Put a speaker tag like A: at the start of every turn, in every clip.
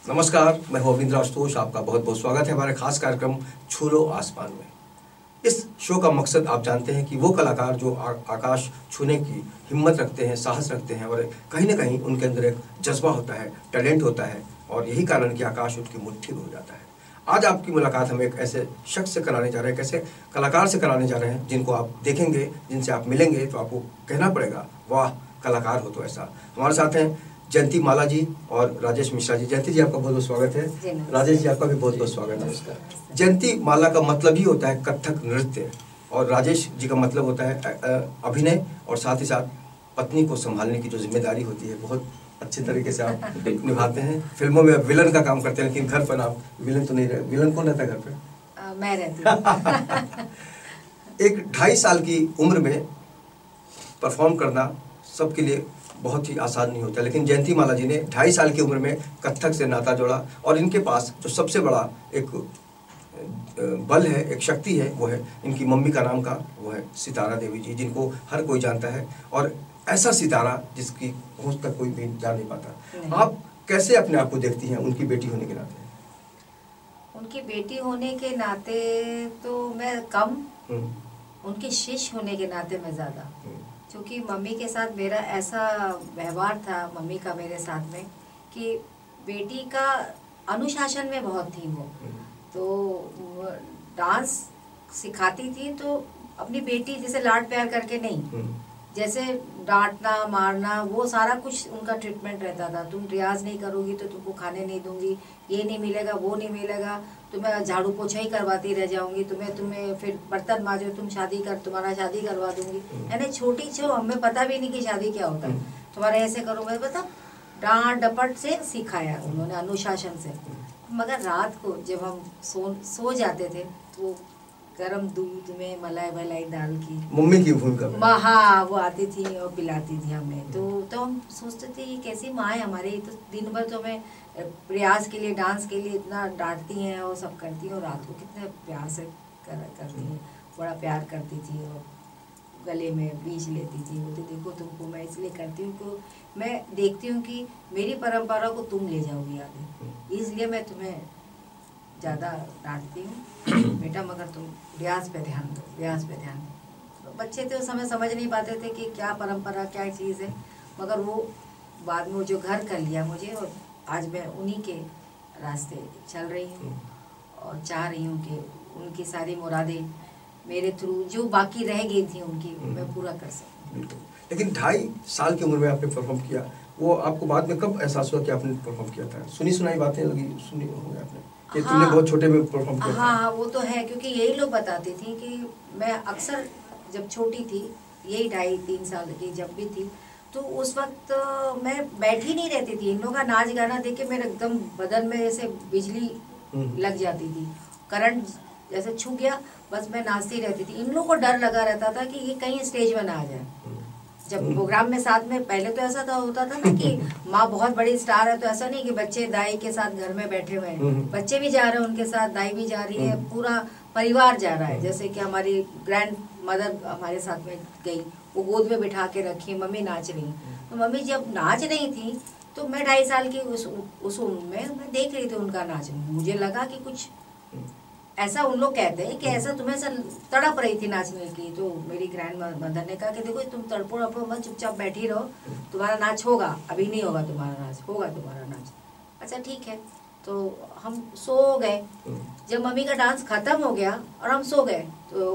A: नमस्कार, मैं हूं अविंद्र आशुतोष। आपका बहुत बहुत स्वागत है हमारे खास कार्यक्रम छू लो आसमान में। इस शो का मकसद आप जानते हैं कि वो कलाकार जो आकाश छूने की हिम्मत रखते हैं, साहस रखते हैं और कहीं ना कहीं उनके अंदर एक जज्बा होता है, टैलेंट होता है और यही कारण कि आकाश उनकी मुट्ठी में हो जाता है। आज आपकी मुलाकात हम एक ऐसे शख्स से कराने जा रहे हैं, कैसे कलाकार से कराने जा रहे हैं जिनको आप देखेंगे, जिनसे आप मिलेंगे तो आपको कहना पड़ेगा वाह, कलाकार हो तो ऐसा। हमारे साथ हैं जयंती माला जी और राजेश मिश्रा जी। जयंती जी आपका बहुत बहुत स्वागत है। राजेश जी आपका भी बहुत बहुत स्वागत है। जयंती माला का मतलब ही होता है कथक नृत्य और राजेश जी का मतलब होता है अभिनय और साथ ही साथ पत्नी को संभालने की जो जिम्मेदारी होती है बहुत अच्छे तरीके से आप निभाते हैं। फिल्मों में विलन का काम करते हैं लेकिन घर पर आप विलन तो नहीं रहे। विलन कौन रहता है घर पे?
B: मैं रहती
A: एक 2.5 साल की उम्र में परफॉर्म करना सबके लिए बहुत ही आसान नहीं होता, लेकिन जयंती माला जी ने 2.5 साल की उम्र में कथक से नाता जोड़ा और इनके पास जो सबसे बड़ा एक बल है, एक शक्ति है, वो है इनकी मम्मी का नाम का वो है सितारा देवी जी, जिनको हर कोई जानता है और ऐसा सितारा जिसकी पहुंच तक कोई भी जा नहीं पाता। आप कैसे अपने आप को देखती हैं उनकी बेटी होने के नाते?
B: उनकी बेटी होने के नाते तो मैं कम, उनके शिष्य होने के नाते मैं ज़्यादा, क्योंकि मम्मी के साथ मेरा ऐसा व्यवहार था, मम्मी का मेरे साथ में, कि बेटी का अनुशासन में बहुत थी वो। तो डांस सिखाती थी तो अपनी बेटी जैसे लाड प्यार करके नहीं, जैसे डांटना मारना वो सारा कुछ उनका ट्रीटमेंट रहता था। तुम रियाज नहीं करोगी तो तुमको खाने नहीं दूंगी, ये नहीं मिलेगा, वो नहीं मिलेगा, तुम्हें झाड़ू पोछा ही करवाती रह जाऊंगी, तुम्हें फिर बर्तन मांजो, तुम शादी कर, तुम्हारा शादी करवा दूंगी। यानी छोटी छो, हमें पता भी नहीं कि शादी क्या होता है, तुम्हारे ऐसे करूँगा, मतलब डांट डपट से सिखाया उन्होंने, अनुशासन से। मगर रात को जब हम सो जाते थे तो गरम दूध में मलाई वलाई डाल की
A: मम्मी की भूमिका,
B: हाँ, वो आती थी और पिलाती थी हमें। तो हम सोचते थे ये कैसी माँ है हमारी, तो दिन भर तो हमें प्रयास के लिए, डांस के लिए इतना डांटती हैं और सब करती हैं और रात को कितने प्यार से करती हैं, बड़ा प्यार करती थी और गले में बीज लेती थी। बोलती देखो तुमको मैं इसलिए करती हूँ कि मैं देखती हूँ कि मेरी परंपरा को तुम ले जाओगी आगे, इसलिए मैं तुम्हें ज़्यादा डांटती हूँ बेटा, मगर तुम रियाज पे ध्यान दो, रियाज पे ध्यान दो। तो बच्चे थे उस समय समझ नहीं पाते थे कि क्या परंपरा, क्या चीज़ है, मगर वो बाद में वो जो घर कर लिया मुझे, और आज मैं उन्हीं के रास्ते चल रही हूँ और चाह रही हूँ कि उनकी सारी मुरादें मेरे थ्रू जो बाकी रह गई थी उनकी, मैं पूरा कर सकूँ।
A: लेकिन 2.5 साल की उम्र में आपने परफॉर्म किया, वो आपको बाद में कब एहसास हुआ कि आपने परफॉर्म किया था? सुनी सुनाई बातें लगी, सुनी होंगी आपने कि
B: हाँ,
A: तुमने बहुत छोटे में परफॉर्म किया था।
B: हाँ, वो तो है, क्योंकि यही लोग बताती थी कि मैं अक्सर जब छोटी थी, यही 2.5-3 साल की जब भी थी, तो उस वक्त मैं बैठी नहीं रहती थी। इन लोगों का नाच गाना देख के मेरे एकदम बदन में जैसे बिजली लग जाती थी, करंट जैसे छू गया, बस मैं नाचती रहती थी। इन लोगों को डर लगा रहता था कि ये कहीं स्टेज में ना आ जाए। जब प्रोग्राम में साथ में, पहले तो ऐसा था, होता था ना कि माँ बहुत बड़ी स्टार है तो ऐसा नहीं कि बच्चे दाई के साथ घर में बैठे हुए हैं, बच्चे भी जा रहे हैं उनके साथ, दाई भी जा रही है, पूरा परिवार जा रहा है। जैसे कि हमारी ग्रैंड मदर हमारे साथ में गई, वो गोद में बिठा के रखी, मम्मी नाच रही। तो मम्मी जब नाच रही थी तो मैं 2.5 साल की उस उम्र में मैं देख रही थी उनका नाच। मुझे लगा कि कुछ ऐसा, उन लोग कहते हैं कि ऐसा तुम्हें ऐसा तड़प रही थी नाचने की। तो मेरी ग्रैंड मदर ने कहा कि देखो तुम तड़पो तड़पो मत, चुपचाप बैठी रहो, तुम्हारा नाच होगा, अभी नहीं होगा तुम्हारा नाच, होगा तुम्हारा नाच। अच्छा ठीक है, तो हम सो गए। जब मम्मी का डांस खत्म हो गया और हम सो गए तो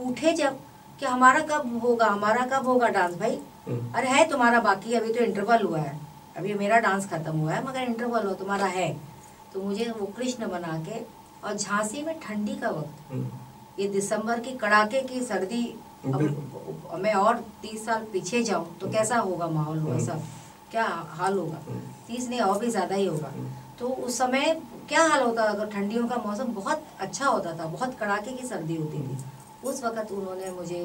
B: उठे जब कि हमारा कब होगा, हमारा कब होगा डांस भाई? अरे है तुम्हारा बाकी, अभी तो इंटरवल हुआ है, अभी मेरा डांस खत्म हुआ है मगर इंटरवल हो तुम्हारा है। तो मुझे वो कृष्ण बना के, और झांसी में ठंडी का वक्त, ये दिसंबर की कड़ाके की सर्दी, अब मैं और 30 साल पीछे जाऊं तो कैसा होगा माहौल, होगा सब, क्या हाल होगा, 30 नहीं और भी ज्यादा ही होगा। तो उस समय क्या हाल होता, अगर ठंडियों का मौसम बहुत अच्छा होता था, बहुत कड़ाके की सर्दी होती थी, उस वक्त उन्होंने मुझे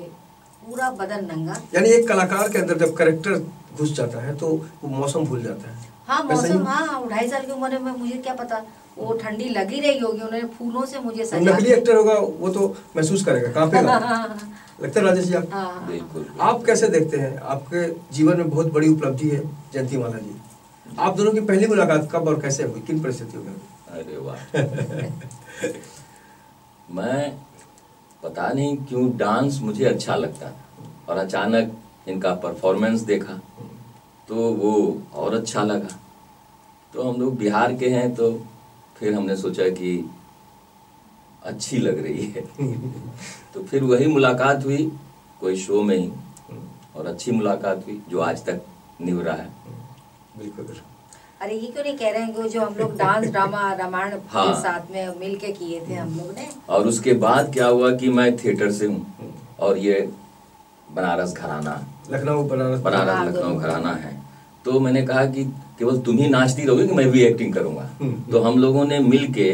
B: पूरा बदन नंगा,
A: यानी एक कलाकार के अंदर जब कैरेक्टर घुस जाता है तो वो मौसम भूल जाता है।
B: हाँ मौसम, हाँ 2.5 साल की उम्र में मुझे क्या पता, वो ठंडी लगी रही होगी, उन्होंने फूलों से मुझे सजा।
A: नकली एक्टर होगा वो तो महसूस करेगा, कांपेगा। लगता है राजेश जी आप?
C: बिल्कुल।
A: आप कैसे देखते हैं? आपके जीवन में बहुत बड़ी उपलब्धि है जयंती माला जी, आप दोनों की पहली मुलाकात कब और कैसे हुई, किन परिस्थितियों में?
C: अरे वाह मैं पता नहीं क्यों डांस मुझे अच्छा लगता था और अचानक इनका परफॉर्मेंस देखा तो वो और अच्छा लगा। तो हम लोग बिहार के हैं तो फिर हमने सोचा कि अच्छी लग रही है तो फिर वही मुलाकात हुई कोई शो में ही और अच्छी मुलाकात हुई जो आज तक निभ रहा है।
A: बिल्कुल।
B: अरे ये क्यों नहीं कह रहे हैं कि जो हम लोग डांस ड्रामा रामायण
C: हाँ।
B: के साथ में मिल के किए थे हम लोग ने।
C: और उसके बाद क्या हुआ कि मैं थिएटर से हूँ और ये बनारस घराना,
A: लखनऊ बनारस
C: लखनऊ घराना है। तो मैंने कहा कि केवल तुम ही नाचती रहोगी कि मैं भी एक्टिंग करूंगा। तो हम लोगों ने मिल के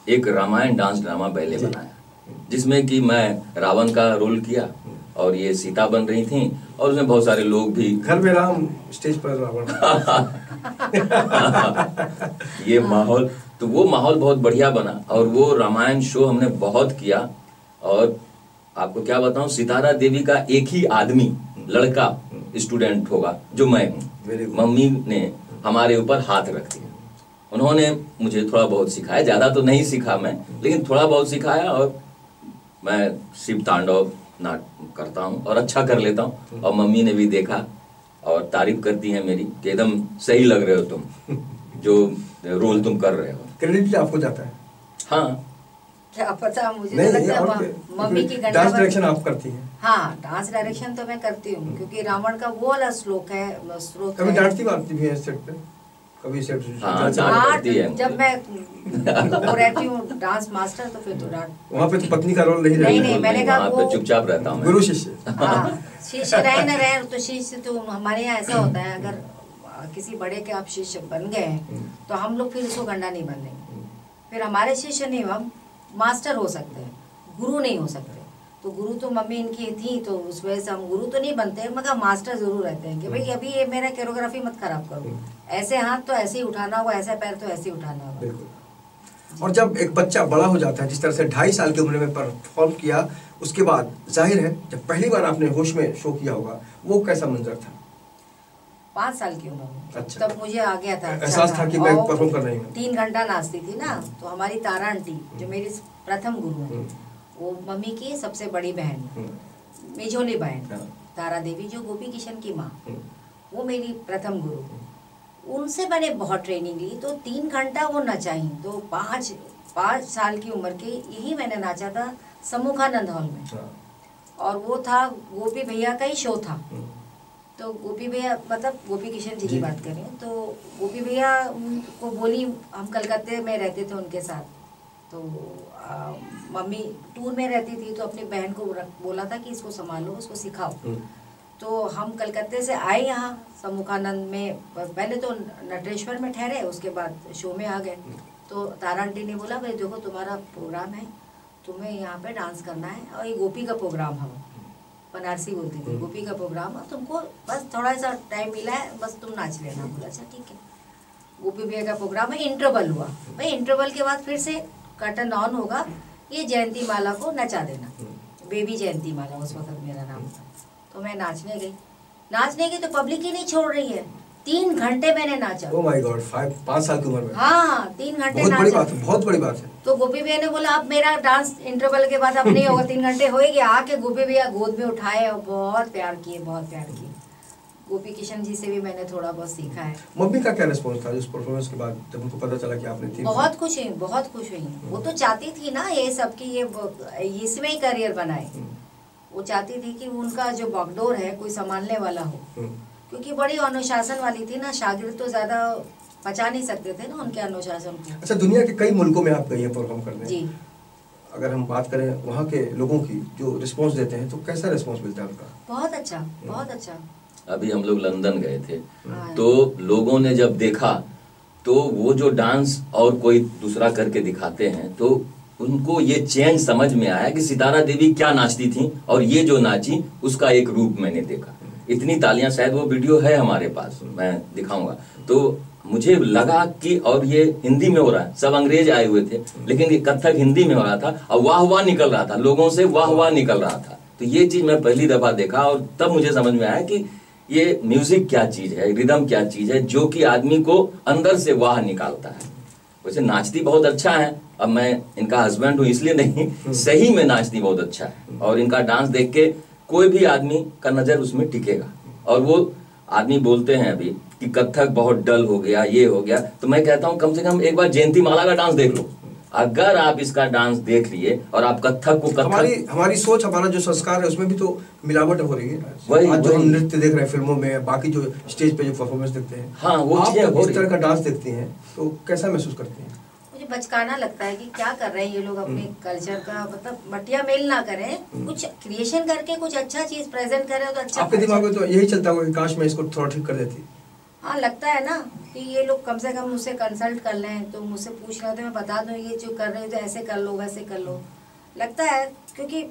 C: एक रामायण डांस ड्रामा बैले बनाया जिसमें कि मैं रावण का रोल किया और ये सीता बन रही थी और उसमें बहुत सारे लोग भी।
A: घर में राम, स्टेज पर रावण
C: ये माहौल, तो वो माहौल बहुत बढ़िया बना और वो रामायण शो हमने बहुत किया। और आपको क्या बताऊं, सितारा देवी का एक ही आदमी लड़का स्टूडेंट होगा जो मैं हूँ। मम्मी ने हमारे ऊपर हाथ रख दिया, उन्होंने मुझे थोड़ा बहुत सिखाया, ज्यादा तो नहीं सीखा मैं लेकिन थोड़ा बहुत सिखाया और मैं शिव तांडव करता हूँ और अच्छा कर लेता हूँ। और मम्मी ने भी देखा और तारीफ करती है मेरी कि एकदम सही लग रहे हो तुम, जो रोल तुम कर रहे हो।
A: क्रेडिट आपको जाता है?
C: हाँ
B: क्या पता, मुझे तो लगता है मम्मी की
A: डांस डायरेक्शन आप करती हैं?
B: हाँ, डांस डायरेक्शन तो मैं करती हूँ क्योंकि रावण का वो वाला श्लोक है।
A: कभी डांटती वाटती भी है सेट पे? कभी सेट?
C: हाँ, डांटती है।
B: जब मैं वो रहती हूँ डांस मास्टर तो फिर तो डांट।
A: वहाँ पे तो पत्नी का रोल नहीं?
B: नहीं, मैंने कहा वो
C: चुपचाप रहता हूँ,
A: गुरु शिष्य।
B: हाँ, शिष्य रहे न रहे तो शिष्य तो हमारे यहाँ ऐसा होता है, अगर किसी बड़े के आप शिष्य बन गए हैं तो हम लोग फिर उसको गंडा नहीं बन देंगे। फिर हमारे शिष्य नहीं, हम मास्टर हो सकते हैं, गुरु नहीं हो सकते। तो गुरु तो मम्मी इनकी थी तो उस वजह से हम गुरु तो नहीं बनते मगर मास्टर जरूर रहते हैं कि भाई अभी ये मेरा कोरियोग्राफी मत खराब करो, ऐसे हाथ तो ऐसे ही उठाना होगा, ऐसे पैर तो ऐसे ही उठाना होगा।
A: बिल्कुल। और जब एक बच्चा बड़ा हो जाता है, जिस तरह से 2.5 साल की उम्र में परफॉर्म किया, उसके बाद जाहिर है जब पहली बार आपने होश में शो किया होगा, वो कैसा मंजर था?
B: 5 साल की उम्र में।
A: अच्छा।
B: तब मुझे आ गया था,
A: एहसास था कि मैं परफॉर्म कर रही हूँ।
B: 3 घंटा नाचती थी ना, तो हमारी तारा आंटी जो मेरी प्रथम गुरु है, वो मम्मी की सबसे बड़ी बहन, मेजोली बहन तारा देवी जो गोपी किशन की माँ, वो मेरी प्रथम गुरु। उनसे मैंने बहुत ट्रेनिंग ली। तो 3 घंटा वो नचाई। तो 5 साल की उम्र के यही मैंने नाचा था सम्मुखानंद हॉल में, और वो था गोपी भैया का ही शो था। तो गोपी भैया मतलब गोपी किशन जी की बात करें तो गोपी भैया को बोली, हम कलकत्ते में रहते थे उनके साथ, तो मम्मी टूर में रहती थी तो अपनी बहन को बोला था कि इसको संभालो, उसको सिखाओ। तो हम कलकत्ते से आए यहाँ सम्मुखानंद में, पहले तो नटेश्वर में ठहरे, उसके बाद शो में आ गए। तो तारा आंटी ने बोला भाई देखो तुम्हारा प्रोग्राम है, तुम्हें यहाँ पे डांस करना है और ये गोपी का प्रोग्राम है, बनारसी बोलती थी, गोपी का प्रोग्राम है, तुमको बस थोड़ा सा टाइम मिला है, बस तुम नाच लेना। बोला अच्छा ठीक है। गोपी भैया का प्रोग्राम है, इंटरवल हुआ भाई, इंटरवल के बाद फिर से कर्टन ऑन होगा, ये जयंती माला को नचा देना, बेबी जयंती माला उस वक्त मेरा नाम था। तो मैं नाचने गई तो पब्लिक ही नहीं छोड़ रही है। 3 घंटे मैंने नाचा।
A: ओह माय गॉड, 5 साल की उम्र में?
B: हाँ, 3 घंटे
A: बहुत बड़ी बात है, बहुत बड़ी बात है।
B: तो गोपी भैया ने बोला अब मेरा डांस इंटरवल के बाद अब नहीं होगा, 3 घंटे होएगी। आके गोपी भैया गोद में उठाए और बहुत प्यार किए, बहुत प्यार किए। गोपी किशन जी से भी मैंने थोड़ा बहुत सीखा है।
A: मम्मी का क्या रिस्पॉन्स था उस परफॉर्मेंस के बाद जब उनको पता चला कि आपने 3?
B: बहुत खुश हुई। वो तो चाहती थी ना ये सब की ये इसमें ही करियर बनाए। वो चाहती थी कि उनका जो बागडोर है कोई संभालने वाला हो, क्योंकि बड़ी अनुशासन वाली थी ना, शागिर्द तो ज्यादा पचा नहीं सकते थे ना उनके अनुशासन को।
A: अच्छा, दुनिया के कई मुल्कों में आप गई हैं परफॉर्म करने
B: जी।
A: अगर हम बात करें वहाँ के लोगों की जो रिस्पॉन्स देते हैं, तो कैसा रिस्पॉन्स मिलता है उनका?
B: बहुत अच्छा, बहुत अच्छा।
C: अभी हम लोग लंदन गए थे तो लोगों ने जब देखा तो वो जो डांस और कोई दूसरा करके दिखाते हैं तो उनको ये चेंज समझ में आया कि सितारा देवी क्या नाचती थी और ये जो नाची उसका एक रूप मैंने देखा। इतनी तालियां, शायद वो वीडियो है हमारे पास, मैं दिखाऊंगा। तो मुझे लगा कि और ये हिंदी में हो रहा है, सब अंग्रेज आए हुए थे लेकिन ये कथक हिंदी में हो रहा था और वाह वाह निकल रहा था, लोगों से वाह वाह निकल रहा था। तो ये चीज मैं पहली दफा देखा और तब मुझे समझ में आया कि ये म्यूजिक क्या चीज है, रिदम क्या चीज है, जो कि आदमी को अंदर से वाह निकालता है। वैसे नाचती बहुत अच्छा है, अब मैं इनका हस्बैंड हूँ इसलिए नहीं, सही में नाचती बहुत अच्छा है। और इनका डांस देख के कोई भी आदमी का नजर उसमें टिकेगा। और वो आदमी बोलते हैं अभी कि कथक बहुत डल हो गया, ये हो गया, तो मैं कहता हूँ कम से कम एक बार जयंती माला का डांस देख लो। अगर आप इसका डांस देख लिए और आप कथक को
A: हमारी सोच, हमारा जो संस्कार है उसमें भी तो मिलावट हो रही है। आज जो हम नृत्य देख रहे हैं फिल्मों में, बाकी जो स्टेज पे जो परफॉर्मेंस देखते हैं,
C: हाँ वो
A: आप इस तरह का डांस देखती हैं तो कैसा महसूस करती हैं?
B: मुझे बचकाना लगता है कि क्या कर रहे हैं ये लोग अपने कल्चर का, मतलब मटिया मेल ना करें, कुछ क्रिएशन करके कुछ अच्छा चीज प्रेजेंट करें तो अच्छा।
A: आपके दिमाग में तो यही चलता होगा कि काश मैं इसको थोड़ा ठीक कर देती।
B: हाँ लगता है ना कि ये लोग कम से कम मुझसे कंसल्ट कर लें, तो मुझसे पूछ रहे थे, मैं बता दूं ये जो कर रहे हो तो ऐसे कर लो वैसे कर लो। लगता है क्योंकि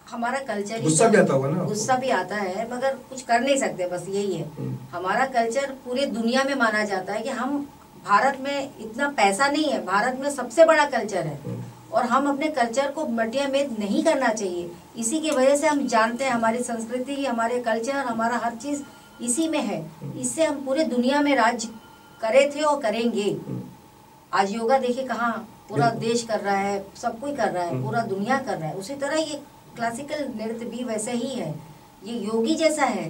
B: हमारा कल्चर,
A: गुस्सा भी आता होगा ना?
B: गुस्सा भी आता है मगर कुछ कर नहीं सकते, बस यही है। हमारा कल्चर पूरी दुनिया में माना जाता है कि हम, भारत में इतना पैसा नहीं है, भारत में सबसे बड़ा कल्चर है और हम अपने कल्चर को मटिया मेद नहीं करना चाहिए। इसी की वजह से हम जानते हैं हमारी संस्कृति, हमारे कल्चर, हमारा हर चीज इसी में है। इससे हम पूरे दुनिया में राज्य करे थे और करेंगे। आज योगा देखिए कहाँ पूरा देश कर रहा है, सब कोई कर रहा है, पूरा दुनिया कर रहा है। उसी तरह ये क्लासिकल नृत्य भी वैसे ही है, ये योगी जैसा है।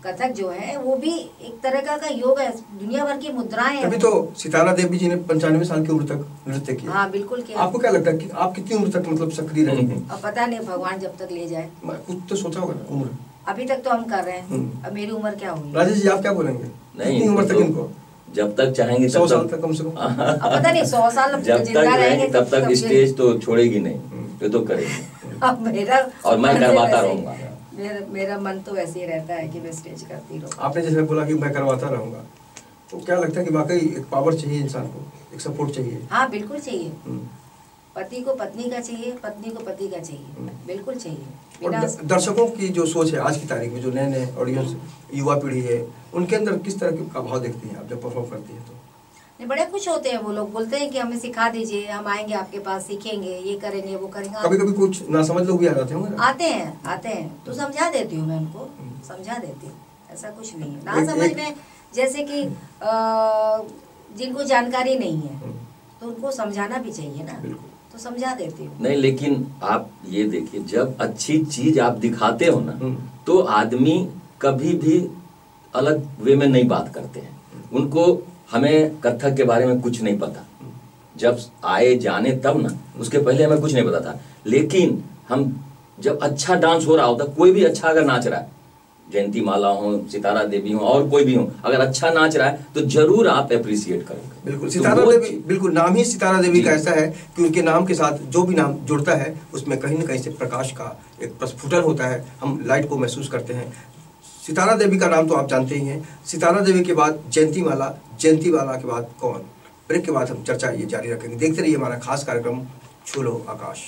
B: कथक जो है वो भी एक तरह का योग है, दुनिया भर की मुद्राएं हैं।
A: तभी तो सितारा देवी जी ने 95 साल की उम्र तक नृत्य किया।
B: हाँ बिल्कुल किया।
A: आपको क्या लगता है कि आप कितनी उम्र तक मतलब सक्रिय रहेंगे?
B: अब पता नहीं, भगवान जब तक ले जाए।
A: कुछ तो सोचा होगा ना उम्र?
B: अभी तक तो हम कर रहे हैं, अब मेरी उम्र क्या होगी?
A: राजेश जी आप क्या बोलेंगे?
C: नहीं,
A: कितनी उम्र तक इनको?
C: जब तक चाहेंगे
A: 100 साल तक कम से कम।
B: अब पता नहीं 100 साल
C: जब
B: जिंदा
C: तक
B: रहेंगे
C: तब तक स्टेज तो छोड़ेगी नहीं, ये तो करेगी।
B: अब मेरा
C: और मैं करवाता रहूंगा।
B: मेरा मन तो वैसे ही रहता है कि मैं स्टेज करती रहूं।
A: आपने जैसे बोला कि मैं करवाता रहूंगा, तो क्या लगता है कि वाकई एक पावर चाहिए इंसान को, एक सपोर्ट चाहिए?
B: हाँ बिल्कुल चाहिए। पति को पत्नी का चाहिए, पत्नी को पति का चाहिए, बिल्कुल चाहिए।
A: और दर्शकों की जो सोच है आज की तारीख में, जो नए नए ऑडियंस, युवा पीढ़ी है, उनके अंदर किस तरह का भाव देखती हैं आप जब परफॉर्म करती हैं? तो
B: नहीं, बड़े खुश होते हैं वो लोग, बोलते हैं कि हमें सिखा दीजिए, हम आएंगे आपके पास, सीखेंगे, ये करेंगे वो करेंगे।
A: कभी कभी कुछ नासमझ लोग भी आ जाते होंगे?
B: आते हैं तो समझा देती हूँ मैं उनको, समझा देती हूँ, ऐसा कुछ नहीं है। ना समझ में जैसे कि जिनको जानकारी नहीं है तो उनको समझाना भी चाहिए ना, तो समझा देती हूँ।
C: नहीं, लेकिन आप ये देखिए, जब अच्छी चीज आप दिखाते हो ना, तो आदमी कभी भी अलग वे में नहीं बात करते हैं। उनको, हमें कथक के बारे में कुछ नहीं पता, जब आए जाने तब ना, उसके पहले हमें कुछ नहीं पता था। लेकिन हम जब अच्छा डांस हो रहा होता, कोई भी अच्छा अगर नाच रहा है, जयंती माला हो, सितारा देवी हो, और कोई भी हो, अगर अच्छा नाच रहा है तो जरूर आप अप्रिशिएट करोगे।
A: बिल्कुल, सितारा देवी, बिल्कुल नाम ही सितारा देवी का ऐसा है कि उनके नाम के साथ जो भी नाम जुड़ता है उसमें कहीं ना कहीं से प्रकाश का एक प्रस्फुटन होता है, हम लाइट को महसूस करते हैं। सितारा देवी का नाम तो आप जानते ही हैं। सितारा देवी के बाद जयंती माला, जयंती माला के बाद कौन? ब्रेक के बाद हम चर्चा ये जारी रखेंगे। देखते रहिए हमारा खास कार्यक्रम छू लो आकाश।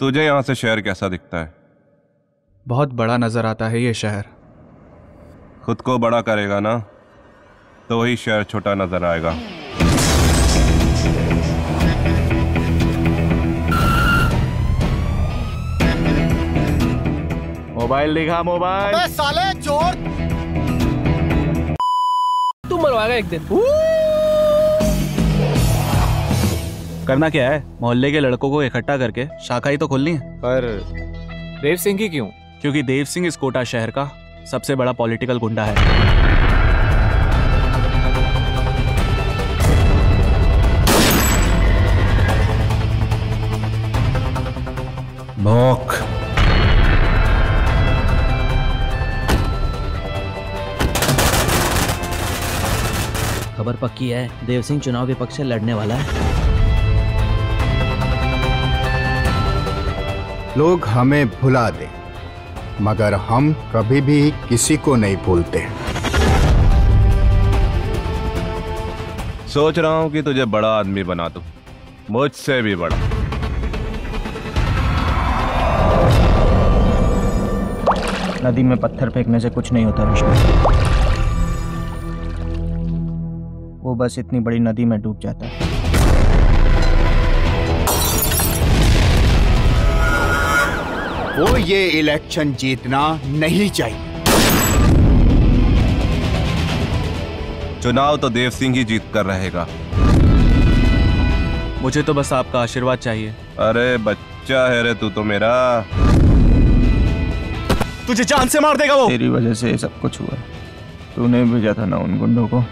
D: तुझे यहाँ से शहर कैसा दिखता है?
E: बहुत बड़ा नजर आता है ये शहर।
D: खुद को बड़ा करेगा ना तो वही शहर छोटा नजर आएगा।
E: मोबाइल दिखा, मोबाइल।
F: अबे साले चोर!
G: तू मरवाएगा एक दिन।
E: करना क्या है? मोहल्ले के लड़कों को इकट्ठा करके शाखा ही तो खोलनी है।
G: पर देव सिंह की क्यों?
E: क्योंकि देव सिंह इस कोटा शहर का सबसे बड़ा पॉलिटिकल गुंडा है।
F: भौंक।
H: खबर पक्की है, देव सिंह चुनाव विपक्ष से लड़ने वाला है।
F: लोग हमें भुला दें मगर हम कभी भी किसी को नहीं भूलते।
D: सोच रहा हूँ कि तुझे बड़ा आदमी बना दूं, मुझसे भी बड़ा।
I: नदी में पत्थर फेंकने से कुछ नहीं होता विष्णु। वो बस इतनी बड़ी नदी में डूब जाता है।
F: वो ये इलेक्शन जीतना नहीं चाहिए।
D: चुनाव तो देव सिंह ही जीत कर रहेगा।
E: मुझे तो बस आपका आशीर्वाद चाहिए।
D: अरे बच्चा है रे तू तो मेरा।
E: तुझे जान से मार देगा वो।
I: तेरी वजह से ये सब कुछ हुआ। तूने भेजा था ना उन गुंडों को।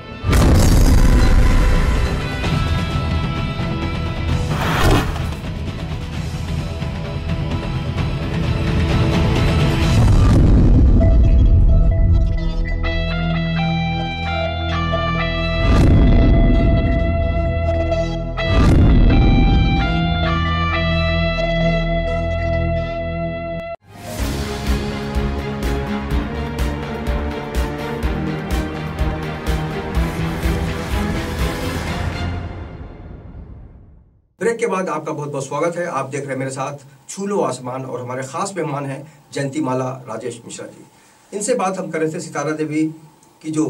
A: ब्रेक के बाद आपका बहुत बहुत स्वागत है। आप देख रहे हैं मेरे साथ छू लो आसमान और हमारे खास मेहमान हैं जयंती माला राजेश मिश्रा जी। इनसे बात हम कर रहे थे सितारा देवी की जो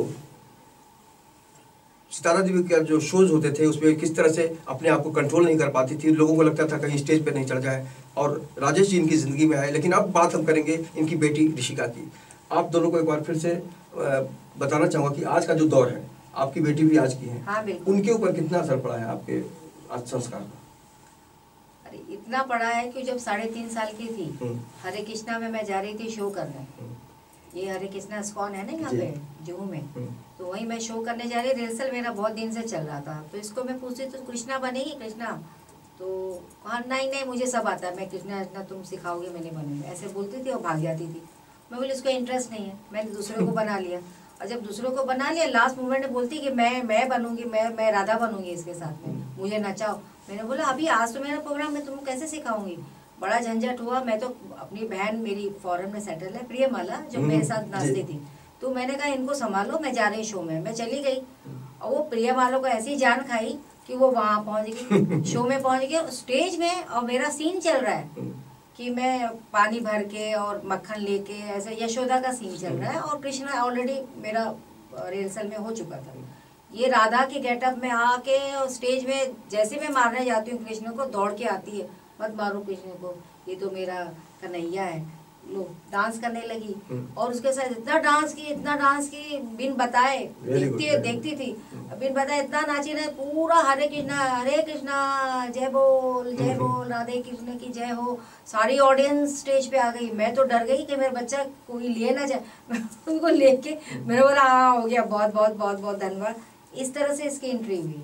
A: शोज होते थे उसमें किस तरह से अपने आप को कंट्रोल नहीं कर पाती थी। लोगों को लगता था कहीं स्टेज पे नहीं चढ़ जाए और राजेश जी इनकी ज़िंदगी में आए। लेकिन अब बात हम करेंगे इनकी बेटी ऋषिका की। आप दोनों को एक बार फिर से बताना चाहूँगा कि आज का जो दौर है, आपकी बेटी भी आज की है।
B: हाँ, बिल्कुल।
A: उनके ऊपर कितना असर पड़ा है आपके आज संस्कार का?
B: इतना पड़ा है कि जब 3.5 साल की थी, हरे कृष्णा में मैं जा रही थी शो करने। ये हरे कृष्णा स्कॉन है ना यहाँ पे जुहू में, तो वही मैं शो करने जा रही। रिहर्सल मेरा बहुत दिन से चल रहा था, तो इसको मैं पूछती तो कृष्णा बनेगी कृष्णा, तो कहा नहीं मुझे सब आता है, मैं कृष्णा तुम सिखाओगे मैं नहीं बनूंगी, ऐसे बोलती थी और भाग जाती थी। मैं बोली इसको इंटरेस्ट नहीं है। मैंने दूसरों को बना लिया, और जब दूसरों को बना लिया लास्ट मोमेंट में बोलती कि मैं बनूंगी, मैं राधा बनूंगी इसके साथ में, मुझे नचाओ। मैंने बोला अभी आज तो मेरा प्रोग्राम है, तुम कैसे सिखाऊंगी। बड़ा झंझट हुआ। मैं तो अपनी बहन मेरी फॉरेन में सेटल है प्रियमाला, जो मेरे साथ नाचती थी, तो मैंने कहा इनको संभालो, मैं जा रही शो में। मैं चली गई और वो प्रियमाला को ऐसी जान खाई कि वो वहां पहुंच गई, शो में पहुंच गई, स्टेज में, और मेरा सीन चल रहा है कि मैं पानी भर के और मक्खन लेके, ऐसे यशोदा का सीन चल रहा है, और कृष्णा ऑलरेडी मेरा रिहर्सल में हो चुका था। ये राधा के गेटअप में आके और स्टेज में जैसे मैं मारने जाती हूँ कृष्ण को, दौड़ के आती है, मत मारो कृष्ण को, ये तो मेरा कन्हैया है। लो डांस करने लगी, और उसके साथ इतना डांस की बिन बताए, देखती थी बिन बताए, इतना नाची ना, पूरा हरे कृष्णा जय बोल राधे कृष्ण की जय हो। सारी ऑडियंस स्टेज पे आ गई। मैं तो डर गई कि मेरा बच्चा कोई लिए ना जाए। उनको लेके मैंने बोला हाँ हो गया, बहुत बहुत बहुत बहुत धन्यवाद। इस तरह से इसकी एंट्री हुई।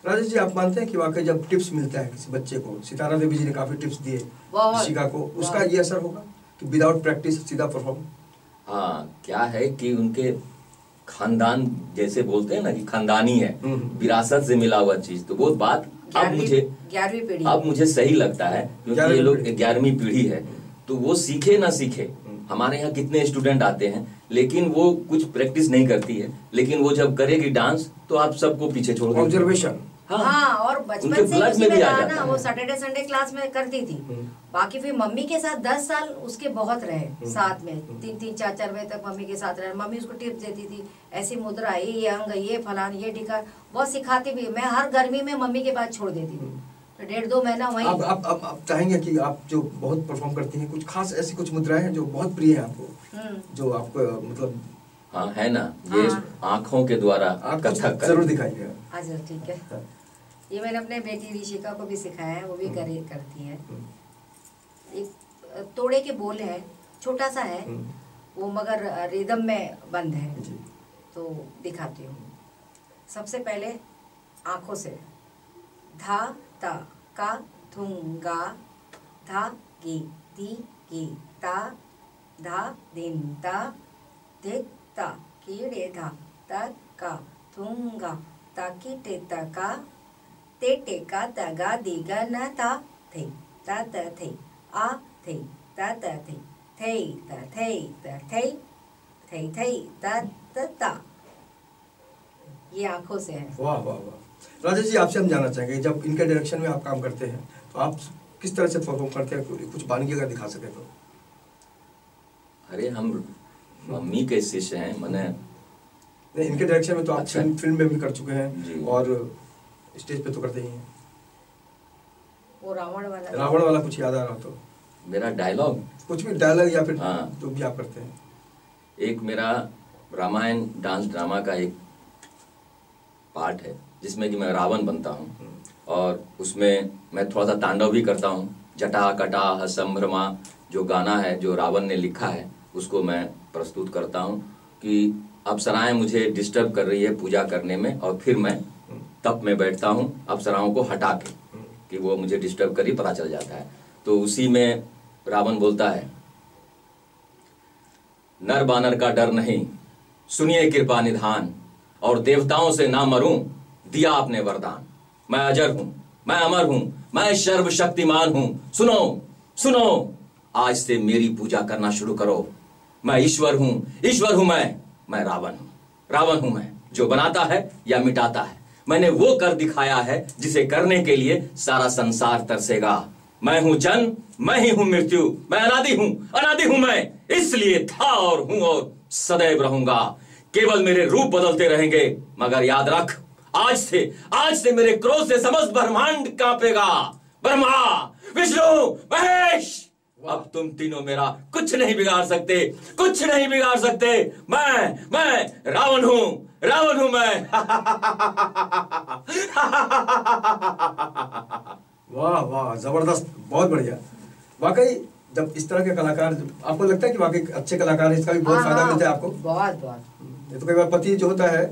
A: राजेश जी, आप मानते हैं कि वाकई जब टिप्स मिलता है किसी बच्चे को, सितारा देवी जी ने काफी टिप्स दिए ऋषिका को, उसका ये असर होगा कि विदाउट प्रैक्टिस सीधा परफॉर्म?
C: हाँ, क्या है कि उनके खानदान, जैसे बोलते हैं ना कि खानदानी है, विरासत से मिला हुआ चीज, तो वो बात अब मुझे
B: 11वीं पीढ़ी,
C: अब मुझे सही लगता है, क्योंकि ये लोग 11वीं पीढ़ी है, तो वो सीखे ना सीखे। हमारे यहाँ कितने स्टूडेंट आते हैं लेकिन वो कुछ प्रैक्टिस नहीं करती है, लेकिन वो जब करेगी डांस तो आप सबको पीछे छोड़ देंगे।
A: ऑब्जर्वेशन।
B: हाँ, और बचपन से उसी में रहा ना, वो सैटरडे संडे क्लास में करती थी। बाकी फिर मम्मी के साथ 10 साल उसके बहुत रहे साथ में, 3-3, 4-4 बजे तक मम्मी के साथ रहे। मम्मी उसको टिप्स देती थी, ऐसी मुद्रा, ये अंग, ये फलान, ये टिका, बहुत सिखाती भी। मैं हर गर्मी में मम्मी के पास छोड़ देती थी, 1.5-2 महीना वहीं।
A: आप चाहेंगे कि आप जो बहुत परफॉर्म करती हैं, कुछ खास ऐसी कुछ मुद्राएं हैं जो बहुत प्रिय है आपको, जो आपको मतलब?
C: हाँ है ना, ये आँखों के द्वारा कथक
A: जरूर दिखाइए।
B: अच्छा ठीक है। ये मैंने अपने बेटी ऋषिका को भी सिखाया है, वो भी करती है। एक तोड़े के बोल है, छोटा सा है वो, मगर रिदम में बंद है, तो दिखाती हूँ। सबसे पहले आँखों से, धा ता का धुंगा, धा गी धी गी ता, धा दिन ता धिक ता कीड़े धा ता का धुंगा, ता की टे ता का ते टे का तगा दिगा न ता थे ता त थे आ थे ता त थे ता थे ता थे ता त ता। ये आँखों से है।
A: वाह वाह वाह। राजेश जी, आपसे हम जानना चाहेंगे, जब इनके डायरेक्शन में आप काम करते हैं तो आप किस तरह से परफॉर्म करते हैं? कुछ बानगी अगर दिखा सके तो।
C: अरे हम मम्मी के शिष्य हैं। मैंने
A: नहीं, इनके डायरेक्शन में तो आप
C: अच्छा।
A: फिल्म में भी कर चुके
C: जी।
A: हैं और स्टेज पे तो करते ही हैं।
B: वो रावण
A: वाला कुछ याद आ रहा तो
C: मेरा डायलॉग,
A: कुछ भी डायलॉग या फिर
C: हाँ।
A: जो भी आप करते हैं।
C: एक मेरा रामायण डांस ड्रामा का एक पार्ट है जिसमें कि मैं रावण बनता हूँ और उसमें मैं थोड़ा सा तांडव भी करता हूँ। जटा कटा संभ्रमा जो गाना है जो रावण ने लिखा है उसको मैं प्रस्तुत करता हूँ कि अप्सराएं मुझे डिस्टर्ब कर रही है पूजा करने में और फिर मैं तप में बैठता हूँ अप्सराओं को हटा के कि वो मुझे डिस्टर्ब करी, पता चल जाता है। तो उसी में रावण बोलता है, नर बानर का डर नहीं, सुनिए कृपा निधान, और देवताओं से ना मरूं, दिया आपने वरदान। मैं अजर हूं, मैं अमर हूं, मैं सर्वशक्तिमान हूं। सुनो सुनो, आज से मेरी पूजा करना शुरू करो। मैं ईश्वर हूं मैं रावण हूं। रावण हूं मैं, जो बनाता है या मिटाता है। मैंने वो कर दिखाया है जिसे करने के लिए सारा संसार तरसेगा। मैं हूं जन्म, मैं ही हूं मृत्यु, मैं अनादि हूं मैं, इसलिए था और हूं और सदैव रहूंगा। केवल मेरे रूप बदलते रहेंगे, मगर याद रख, आज से मेरे क्रोध से समस्त ब्रह्मांड कांपेगा। ब्रह्मा, विष्णु, महेश, अब तुम तीनों मेरा कुछ नहीं बिगाड़ सकते, कुछ नहीं बिगाड़ सकते। मैं रावण हूं मैं।
A: वाह वाह, जबरदस्त, बहुत बढ़िया। वाकई जब इस तरह के कलाकार, आपको लगता है कि वाकई अच्छे कलाकार हैं, इसका भी बहुत फायदा मिलता है आपको?
B: बहुत।
A: ये तो कई बार पति जो होता है,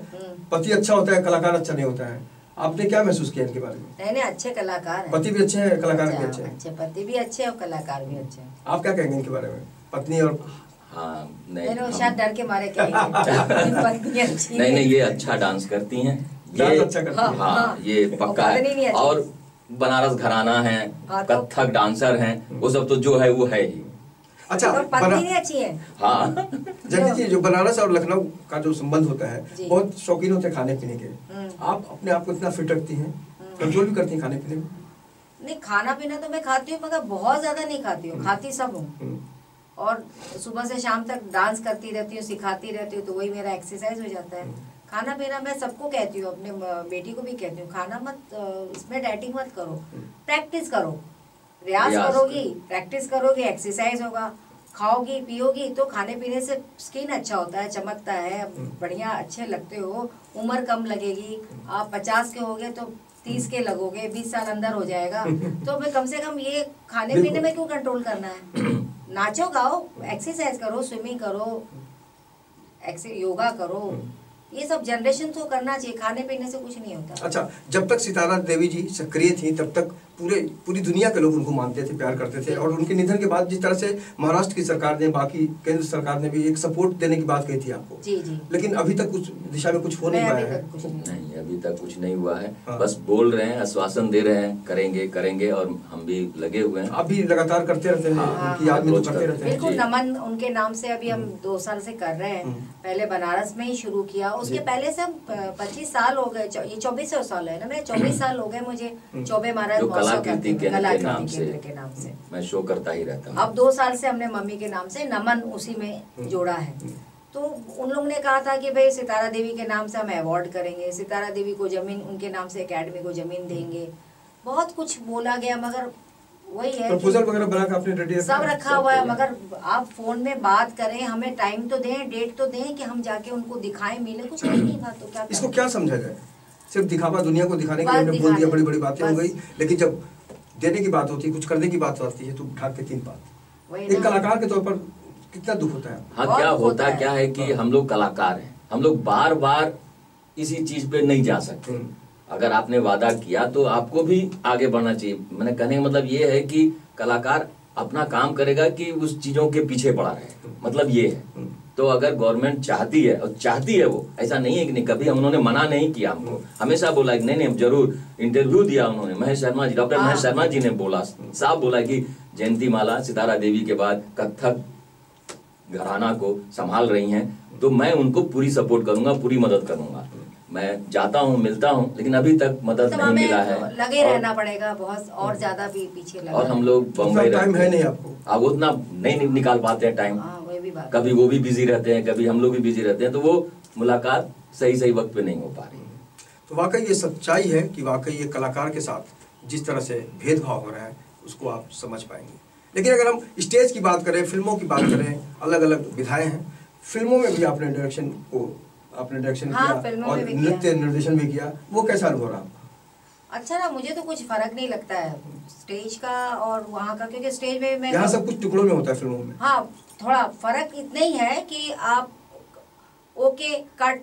A: पति अच्छा होता है, कलाकार अच्छा नहीं होता है। आपने क्या महसूस किया इनके बारे में?
B: नहीं, अच्छे कलाकार हैं।
A: पति भी अच्छे हैं, कलाकार भी अच्छे हैं।
B: अच्छे पति भी अच्छे और कलाकार भी अच्छे हैं।
A: आप क्या कहेंगे इनके बारे में, पत्नी और?
C: हाँ,
B: नहीं, शायद डर के मारे कहेंगे पत्नी अच्छी
C: नहीं, ये अच्छा डांस करती हैं, ये
A: अच्छा करती हैं।
C: हाँ, ये पक्का है। और बनारस घराना है, कथक डांसर हैं, वो सब तो जो है वो है ही।
A: अच्छा,
B: पत्नी अच्छी है।
C: हाँ,
A: जगदीश जी, जो बनारस और लखनऊ का जो संबंध होता है, बहुत शौकीन होते हैं खाने पीने के। आप अपने आप को इतना फिट रखती हैं, कंट्रोल भी करती हैं खाने पीने में?
B: नहीं, खाना पीना तो मैं खाती हूँ मगर बहुत ज्यादा नहीं खाती हूँ, खाती सब हूँ। और सुबह से शाम तक डांस करती रहती हूँ, सिखाती रहती हूँ, तो वही मेरा एक्सरसाइज हो जाता है। खाना पीना मैं सबको कहती हूँ, अपने बेटी को भी कहती हूँ, खाना मत, इसमें डाइटिंग मत करो, प्रैक्टिस करो। रियाज करोगी, प्रैक्टिस करोगी, एक्सरसाइज होगा, खाओगी पियोगी तो खाने पीने से स्किन अच्छा होता है, चमकता है, बढ़िया अच्छे लगते हो, उम्र कम लगेगी। आप 50 के होगे तो 30 के लगोगे, 20 साल अंदर हो जाएगा। तो मैं कम से कम ये खाने पीने में क्यों कंट्रोल करना है? नाचो गाओ, एक्सरसाइज करो, स्विमिंग करो, योगा करो, ये सब जनरेशन तो करना चाहिए, खाने पीने से कुछ नहीं होता।
A: अच्छा, जब तक सितारा देवी जी सक्रिय थी तब तक पूरी दुनिया के लोग उनको मानते थे, प्यार करते थे। और उनके निधन के बाद जिस तरह से महाराष्ट्र की सरकार ने, बाकी केंद्र सरकार ने भी एक सपोर्ट देने की बात कही थी आपको,
B: जी जी,
A: लेकिन अभी तक कुछ दिशा में कुछ हो नहीं पाया है।
C: नहीं, अभी तक कुछ नहीं हुआ है। बस बोल रहे हैं, आश्वासन दे रहे हैं, करेंगे और हम भी लगे हुए हैं।
A: आप भी लगातार करते रहते हैं, उनकी याद में तो करते रहते हैं।
B: बिल्कुल, नमन उनके नाम से अभी हम 2 साल से कर रहे हैं। पहले बनारस में ही शुरू किया, उसके पहले से हम 25 साल हो गए, ये 24 साल है ना, मैं 24 साल हो गए मुझे चौबे महाराज
C: कलाकृति
B: केंद्र के नाम से
C: मैं शो करता ही रहता हूँ।
B: अब 2 साल से हमने मम्मी के नाम से नमन उसी में जोड़ा है। तो उन लोगों ने कहा था कि भाई सितारा देवी के नाम से हम अवार्ड करेंगे, सितारा देवी को जमीन, उनके नाम से एकेडमी को जमीन देंगे, बहुत कुछ बोला गया, मगर वही है,
A: प्रपोजल वगैरह बना के आपने रेडी
B: सब रखा हुआ है। मगर आप फोन में बात करें, हमें टाइम तो दें, डेट तो दें कि हम जाके उनको दिखाएं, मिले, कुछ नहीं बात तो क्या
A: इसको क्या समझा जाए? सिर्फ दिखावा, दुनिया को दिखाने के लिए हमने बोल दिया, बड़ी बड़ी बातें हो गई, लेकिन जब देने की बात होती है, कुछ करने की बात आती है तो ढाक के 3 बात। एक कलाकार के तौर पर कितना दुख होता है?
C: हाँ, क्या होता क्या है कि हम लोग कलाकार हैं, हम लोग बार बार इसी चीज पे नहीं जा सकते। अगर आपने वादा किया तो आपको भी आगे बढ़ना चाहिए। मैंने कहने का मतलब ये है कि कलाकार अपना काम करेगा कि उस चीजों के पीछे पड़ा रहे, मतलब ये है। तो अगर गवर्नमेंट चाहती है, और चाहती है वो, ऐसा नहीं है कि नहीं, कभी उन्होंने मना नहीं किया हमको, हमेशा बोला कि नहीं जरूर। इंटरव्यू दिया उन्होंने, महेश शर्मा जी, डॉक्टर महेश शर्मा जी ने बोला, साफ बोला कि जयंती माला सितारा देवी के बाद कथक घराना को संभाल रही हैं, तो मैं उनको पूरी सपोर्ट करूंगा, पूरी मदद करूंगा। मैं जाता हूँ, मिलता हूँ, लेकिन अभी तक मदद नहीं मिला है।
B: लगे रहना पड़ेगा बहुत, और ज्यादा भी पीछे लगा।
C: और हम लोग बम्बई
A: टाइम है नहीं आपको,
C: अब उतना नहीं निकाल पाते हैं टाइम।
B: भी बात,
C: कभी वो भी बिजी रहते हैं, कभी हम लोग भी बिजी रहते हैं, तो वो मुलाकात सही वक्त पे नहीं हो पा रही।
A: तो वाकई ये सच्चाई है कि वाकई ये कलाकार के साथ जिस तरह से भेदभाव हो रहा है उसको आप समझ पाएंगे। लेकिन अगर हम स्टेज की बात करें, फिल्मों की बात करें, अलग अलग विधाएं हैं। फिल्मों में भी आपने डायरेक्शन
B: हाँ,
A: किया और नृत्य निर्देशन भी किया, वो कैसा अनुभव रहा आपका?
B: अच्छा ना, मुझे तो कुछ फर्क नहीं लगता है स्टेज का और वहाँ का, क्योंकि स्टेज में मैं
A: यहाँ सब कुछ टुकड़ों में होता है फिल्मों में।
B: हाँ, थोड़ा फर्क इतना ही है कि आप ओके कट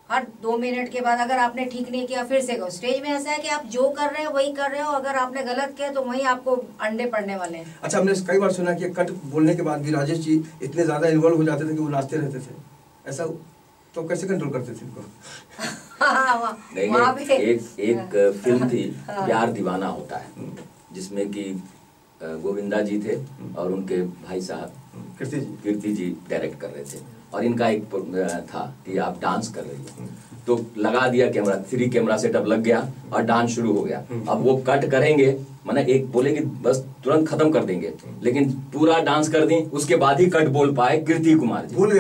B: हर 2 मिनट के बाद अगर आपने ठीक नहीं किया फिर से करो। स्टेज में ऐसा है कि आप जो कर रहे हो वही कर रहे हो, अगर आपने गलत किया तो वही आपको अंडे पड़ने वाले हैं।
A: अच्छा, हमने कई बार सुना कि कट बोलने के बाद भी राजेश जी इतने ज्यादा इन्वॉल्व हो जाते थे कि वो नाचते रहते थे, ऐसा तो कैसे कंट्रोल करते थे इनको?
C: नहीं, एक फिल्म थी प्यार दीवाना होता है, जिसमें कि गोविंदा जी थे और उनके भाई साहब कीर्ति जी डायरेक्ट कर रहे थे, और इनका एक था कि आप डांस कर रही हो, तो लगा दिया कैमरा, 3 कैमरा सेटअप लग गया और डांस शुरू हो गया। अब वो कट करेंगे, माने एक बोले कि बस तुरंत खत्म कर देंगे, लेकिन पूरा डांस कर दी, उसके बाद ही कट बोल पाए कीर्ति कुमार जी।
A: भूल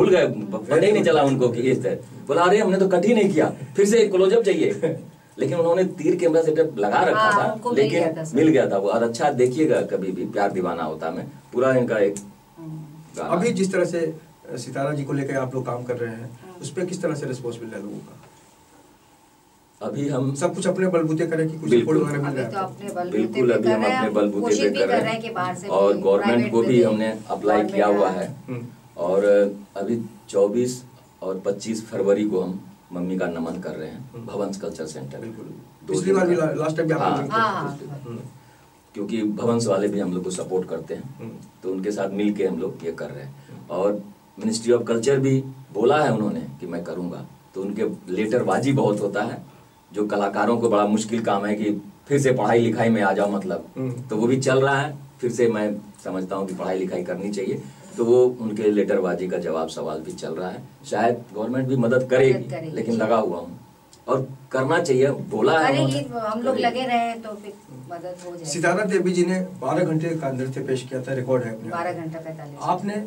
A: गए,
C: पता ही नहीं चला उनको कि इस तरह बोला, अरे हमने तो कट ही नहीं किया, फिर से एक क्लोजअप चाहिए। लेकिन उन्होंने 3 कैमरा सेटअप लगा रखा था, लेकिन मिल गया था वो। और अच्छा देखिएगा कभी भी प्यार दीवाना होता में पूरा इनका एक
A: अभी जिस तरह से सितारा जी को लेकर आप लोग काम कर रहे हैं, उस पर किस तरह से रिस्पॉन्स मिल रहा है लोगों का?
C: अभी हम
A: सब कुछ अपने बलबूते करें कि कुछ सपोर्ट वगैरह मिल रहा है?
C: बिल्कुल, अभी हम अपने बलबूते पे कर रहे हैं और गवर्नमेंट को भी हमने अप्लाई किया हुआ है। और अभी 24 और 25 फरवरी को हम मम्मी का नमन कर रहे हैं भवंस कल्चर सेंटर।
A: पिछली बार भी लास्ट टाइम भी आपने,
C: क्योंकि भवंस वाले भी हम लोग को सपोर्ट करते हैं, तो उनके साथ मिल के हम लोग ये कर रहे हैं। और मिनिस्ट्री ऑफ कल्चर भी बोला है उन्होंने कि मैं करूँगा, तो उनके लेटरबाजी बहुत होता है, जो कलाकारों को बड़ा मुश्किल काम है कि फिर से पढ़ाई लिखाई में आ जाओ, मतलब तो वो भी चल रहा है। फिर से मैं समझता हूँ कि पढ़ाई लिखाई करनी चाहिए, तो वो उनके लेटरबाजी का जवाब सवाल भी चल रहा है। शायद गवर्नमेंट भी मदद करेगी, लेकिन लगा हुआ हूँ और करना चाहिए, बोला है
B: हम लोग लगे रहे तो फिर मदद हो जाएगी।
A: सितारा देवी जी ने 12 घंटे का नृत्य पेश किया था, रिकॉर्ड है
B: 12 घंटा 45।
A: आपने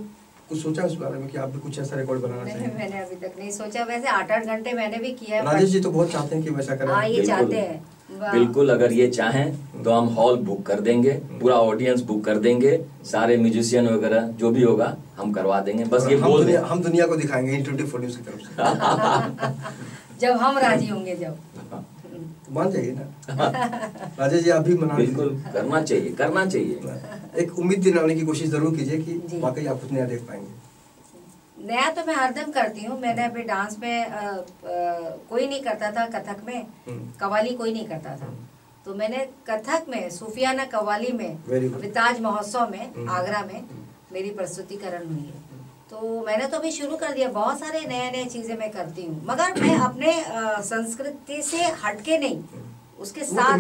A: कुछ सोचा उस बारे में कि आप भी कुछ ऐसा रिकॉर्ड बनाना चाहिए?
B: मैंने अभी तक नहीं सोचा, वैसे 8-8 घंटे मैंने भी किया है।
A: राजेश जी तो बहुत चाहते हैं कि वैसा करें।
B: हाँ, ये चाहते हैं।
C: बिल्कुल, अगर ये चाहें तो हम हॉल बुक कर देंगे, पूरा ऑडियंस बुक कर देंगे, सारे म्यूजिशियन वगैरह जो भी होगा हम करवा देंगे। बस ये बोल दें,
A: हम दुनिया को दिखाएंगे इन 24 न्यूज़ की तरफ से।
B: जब हम राजी होंगे, जब
A: मान जाइए ना राजेश जी, आप भी मना।
C: बिल्कुल करना चाहिए।
A: एक उम्मीद दिलाने की कोशिश जरूर कीजिए कि वाकई आप कुछ नया देख पाएंगे।
B: नया तो मैं हरदम करती हूँ। मैंने अभी डांस में कोई नहीं करता था, कथक में कव्वाली कोई नहीं करता था, तो मैंने कथक में सूफियाना कव्वाली में विताज महोत्सव में आगरा में मेरी प्रस्तुतिकरण हुई है। तो मैंने तो अभी शुरू कर दिया, बहुत सारे नए चीजें मैं करती हूँ, मगर मैं अपने संस्कृति से हटके नहीं, उसके साथ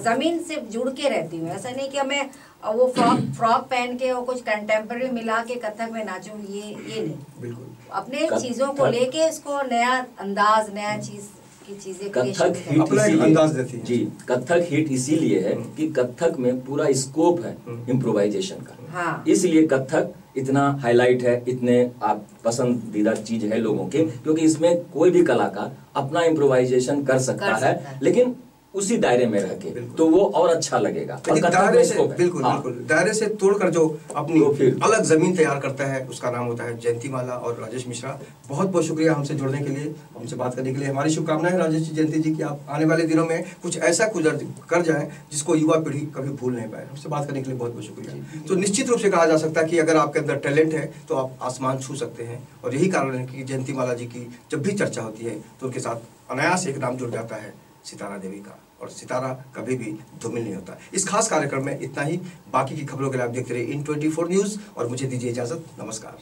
B: जमीन से जुड़ के रहती हूँ। ऐसा नहीं कि मैं वो फ्रॉक पहन के और कुछ कंटेम्पररी मिला के कथक में नाचूं, ये नहीं।
A: बिल्कुल
B: अपने चीजों को लेके इसको नया अंदाज, नया चीज की चीजें
C: कथक हिट जी, कथक हिट इसीलिए है कि कथक में पूरा स्कोप है इम्प्रोवाइजेशन का।
B: हाँ।
C: इसलिए कथक इतना हाईलाइट है, इतने आप पसंदीदा चीज है लोगों के, क्योंकि इसमें कोई भी कलाकार अपना इम्प्रोवाइजेशन कर सकता है, लेकिन उसी दायरे में रह के, तो वो और अच्छा लगेगा।
A: दायरे से बिल्कुल दायरे से तोड़कर जो अपनी अलग जमीन तैयार करता है, उसका नाम होता है जयंतीमाला और राजेश मिश्रा। बहुत बहुत शुक्रिया हमसे जुड़ने के लिए, हमसे बात करने के लिए। हमारी शुभकामनाएं राजेश जी, जयंती जी की आप आने वाले दिनों में कुछ ऐसा कर जाएं जिसको युवा पीढ़ी कभी भूल नहीं पाए। हमसे बात करने के लिए बहुत बहुत शुक्रिया। तो निश्चित रूप से कहा जा सकता है कि अगर आपके अंदर टैलेंट है तो आप आसमान छू सकते हैं, और यही कारण है कि जयंतीमाला जी की जब भी चर्चा होती है तो उनके साथ अनायास एक नाम जुड़ जाता है, सितारा देवी का। और सितारा कभी भी धूमिल नहीं होता। इस खास कार्यक्रम में इतना ही। बाकी की खबरों के लिए आप देखते रहिए इन 24 न्यूज़ और मुझे दीजिए इजाजत। नमस्कार।